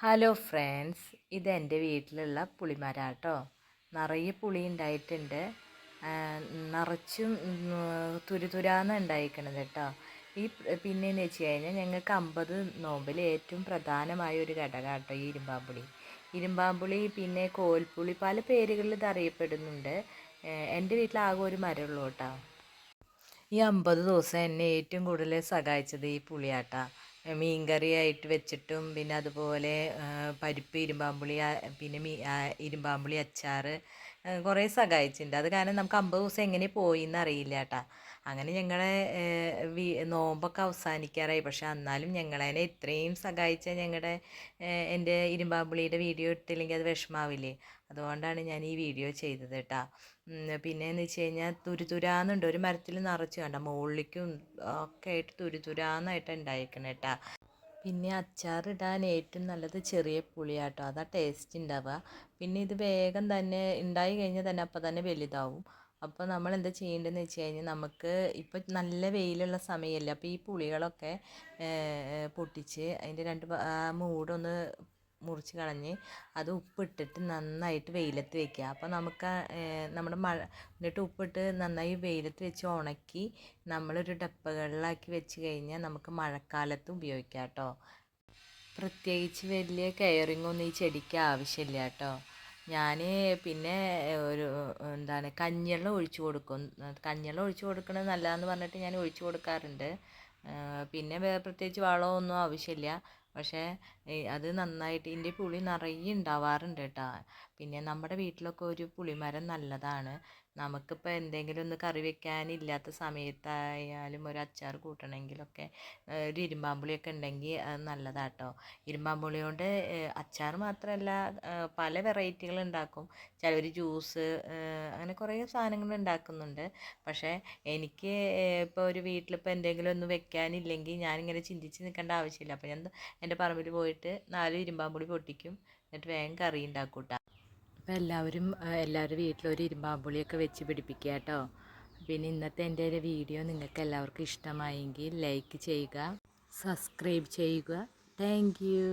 Hello friends, ഇതെൻ്റെ വീട്ടിലുള്ള പുളിമരാട്ടോ. നിറയെ പുളി ഉണ്ടായിട്ടുണ്ട്. നിറച്ചും തുരുതുരാന്ന് ഉണ്ടായിരിക്കണത് കേട്ടോ. പിന്നെയെന്ന് വെച്ച് കഴിഞ്ഞാൽ ഞങ്ങൾക്ക് 50 നോമ്പിൽ ഏറ്റവും പ്രധാനമായ ഒരു ഘടകമാട്ടോ ഈ ഇരുമ്പാമ്പുളി. ഇരുമ്പാമ്പുളി പിന്നെ കോൽപ്പുളി പല പേരുകളിൽ ഇത് അറിയപ്പെടുന്നുണ്ട്. എൻ്റെ വീട്ടിൽ ആകെ ഒരു മരമുള്ളൂ കേട്ടോ. ഈ 50 ദിവസം എന്നെ ഏറ്റവും കൂടുതൽ സഹായിച്ചത് ഈ പുളിയാട്ടാ. മീൻകറി ആയിട്ട് വെച്ചിട്ടും പിന്നെ അതുപോലെ പരിപ്പ് ഇരുമ്പാമ്പുളി പിന്നെ ഇരുമ്പാമ്പുളി അച്ചാർ കുറേ സഹായിച്ചിട്ടുണ്ട്. അത് കാരണം നമുക്ക് 50 ദിവസം എങ്ങനെ പോയി എന്നറിയില്ല കേട്ടാ. അങ്ങനെ ഞങ്ങളെ നോമ്പൊക്കെ അവസാനിക്കാറായി. പക്ഷെ എന്നാലും ഞങ്ങളെ ഇത്രയും സഹായിച്ച എൻ്റെ ഇരുമ്പാമ്പുളിയുടെ വീഡിയോ ഇട്ടില്ലെങ്കിൽ അത് വിഷമാവില്ലേ. അതുകൊണ്ടാണ് ഞാൻ ഈ വീഡിയോ ചെയ്തത് കേട്ടാ. പിന്നെയെന്ന് വെച്ച് കഴിഞ്ഞാൽ തുരുതുരാന്നുണ്ട്. ഒരു മരത്തിൽ നിറച്ച് കണ്ട മുകളിലേക്കും ഒക്കെ ആയിട്ട് തുരുതുരാന്നായിട്ട് ഉണ്ടായിരിക്കണം കേട്ടാ. പിന്നെ അച്ചാറിടാൻ ഏറ്റവും നല്ലത് ചെറിയ പുളിയാട്ടോ. അതാ ടേസ്റ്റ് ഉണ്ടാവുക. പിന്നെ ഇത് വേഗം തന്നെ ഉണ്ടായി കഴിഞ്ഞാൽ തന്നെ അപ്പം തന്നെ വലുതാവും. അപ്പോൾ നമ്മൾ എന്താ ചെയ്യേണ്ടതെന്ന് വെച്ച് കഴിഞ്ഞാൽ നമുക്ക് ഇപ്പം നല്ല വെയിലുള്ള സമയമല്ലേ. അപ്പോൾ ഈ പുളികളൊക്കെ പൊട്ടിച്ച് അതിൻ്റെ മൂടൊന്ന് മുറിച്ച് കളഞ്ഞ് അത് ഉപ്പിട്ടിട്ട് നന്നായിട്ട് വെയിലത്ത് വെക്കുക. അപ്പോൾ നമുക്ക് നമ്മുടെ എന്നിട്ട് ഉപ്പിട്ട് നന്നായി വെയിലത്ത് വെച്ച് ഉണക്കി നമ്മളൊരു ഡപ്പകളിലാക്കി വെച്ച് കഴിഞ്ഞാൽ നമുക്ക് മഴക്കാലത്ത് ഉപയോഗിക്കാം കേട്ടോ. പ്രത്യേകിച്ച് വലിയ കെയറിങ്ങൊന്നും ഈ ചെടിക്ക് ആവശ്യമില്ല കേട്ടോ. ഞാൻ പിന്നെ കഞ്ഞിവെള്ളം ഒഴിച്ചു കൊടുക്കും. കഞ്ഞിവെള്ളം ഒഴിച്ചു കൊടുക്കണത് നല്ലതാണെന്ന് പറഞ്ഞിട്ട് ഞാൻ ഒഴിച്ചു കൊടുക്കാറുണ്ട്. പിന്നെ പ്രത്യേകിച്ച് വളമൊന്നും ആവശ്യമില്ല. പക്ഷേ അത് നന്നായിട്ട് ഇതിൻ്റെ പുളി നിറയെ ഉണ്ടാവാറുണ്ട് കേട്ടോ. പിന്നെ നമ്മുടെ വീട്ടിലൊക്കെ ഒരു പുളിമരം നല്ലതാണ്. നമുക്കിപ്പോൾ എന്തെങ്കിലും ഒന്ന് കറി വെക്കാനില്ലാത്ത സമയത്തായാലും ഒരു അച്ചാർ കൂട്ടണമെങ്കിലൊക്കെ ഒരു ഇരുമ്പാമ്പുളിയൊക്കെ ഉണ്ടെങ്കിൽ അത് നല്ലതാട്ടോ. ഇരുമ്പാമ്പുളി കൊണ്ട് അച്ചാർ മാത്രമല്ല പല വെറൈറ്റികൾ ഉണ്ടാക്കും. ചിലർ ജ്യൂസ് അങ്ങനെ കുറേ സാധനങ്ങൾ ഉണ്ടാക്കുന്നുണ്ട്. പക്ഷേ എനിക്ക് ഇപ്പോൾ ഒരു വീട്ടിലിപ്പോൾ എന്തെങ്കിലും ഒന്നും വെക്കാനില്ലെങ്കിൽ ഞാനിങ്ങനെ ചിന്തിച്ച് നിൽക്കേണ്ട ആവശ്യമില്ല. അപ്പോൾ ഞാൻ എൻ്റെ പറമ്പിൽ പോയിട്ട് 4 ഇരുമ്പാമ്പുളി പൊട്ടിക്കും. എന്നിട്ട് വേഗം കറി ഉണ്ടാക്കും കേട്ടോ. അപ്പോൾ എല്ലാവരും വീട്ടിലൊരു ഇരുമ്പാമ്പുളിയൊക്കെ വെച്ച് പിടിപ്പിക്കുക കേട്ടോ. പിന്നെ ഇന്നത്തെ എൻ്റെ ഒരു വീഡിയോ നിങ്ങൾക്ക് എല്ലാവർക്കും ഇഷ്ടമായെങ്കിൽ ലൈക്ക് ചെയ്യുക, സബ്സ്ക്രൈബ് ചെയ്യുക. Thank you.